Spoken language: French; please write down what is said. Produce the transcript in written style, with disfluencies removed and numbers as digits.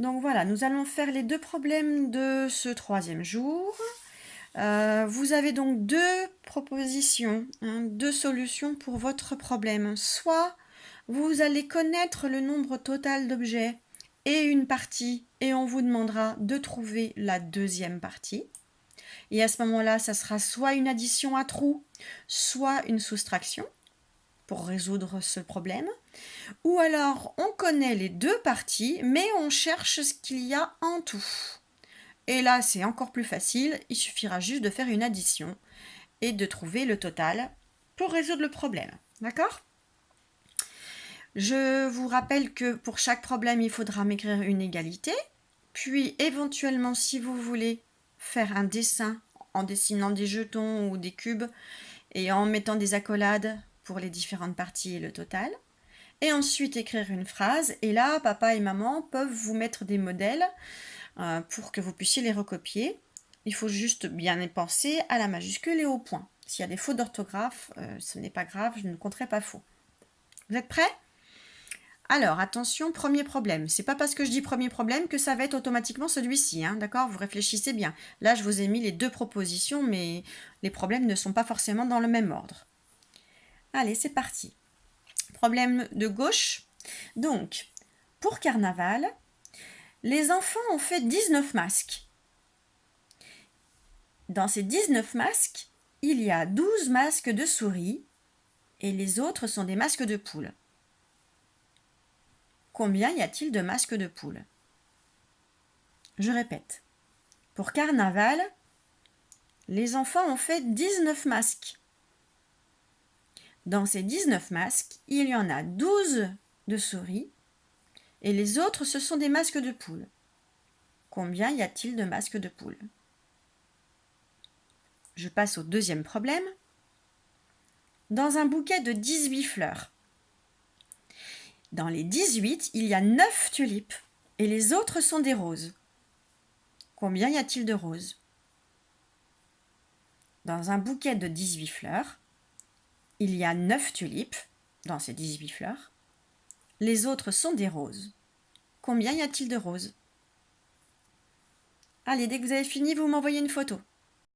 Donc voilà, nous allons faire les deux problèmes de ce troisième jour. Vous avez donc deux propositions, deux solutions pour votre problème. Soit vous allez connaître le nombre total d'objets et une partie, et on vous demandera de trouver la deuxième partie. Et à ce moment-là, ça sera soit une addition à trous, soit une soustraction pour résoudre ce problème. Ou alors, on connaît les deux parties, mais on cherche ce qu'il y a en tout. Et là, c'est encore plus facile, il suffira juste de faire une addition et de trouver le total pour résoudre le problème. D'accord ? Je vous rappelle que pour chaque problème, il faudra m'écrire une égalité. Puis, éventuellement, si vous voulez faire un dessin en dessinant des jetons ou des cubes et en mettant des accolades pour les différentes parties et le total. Et ensuite, écrire une phrase. Et là, papa et maman peuvent vous mettre des modèles pour que vous puissiez les recopier. Il faut juste bien y penser à la majuscule et au point. S'il y a des fautes d'orthographe, ce n'est pas grave, je ne compterai pas faux. Vous êtes prêts ? Alors, attention, premier problème. C'est pas parce que je dis premier problème que ça va être automatiquement celui-ci, d'accord ? Vous réfléchissez bien. Là, je vous ai mis les deux propositions, mais les problèmes ne sont pas forcément dans le même ordre. Allez, c'est parti. Problème de gauche. Donc, pour carnaval, les enfants ont fait 19 masques. Dans ces 19 masques, il y a 12 masques de souris et les autres sont des masques de poules. Combien y a-t-il de masques de poules ? Je répète. Pour carnaval, les enfants ont fait 19 masques. Dans ces 19 masques, il y en a 12 de souris et les autres, ce sont des masques de poules. Combien y a-t-il de masques de poules ? Je passe au deuxième problème. Dans un bouquet de 18 fleurs, dans les 18, il y a 9 tulipes et les autres sont des roses. Combien y a-t-il de roses ? Dans un bouquet de 18 fleurs, il y a 9 tulipes dans ces 18 fleurs. Les autres sont des roses. Combien y a-t-il de roses ? Allez, dès que vous avez fini, vous m'envoyez une photo.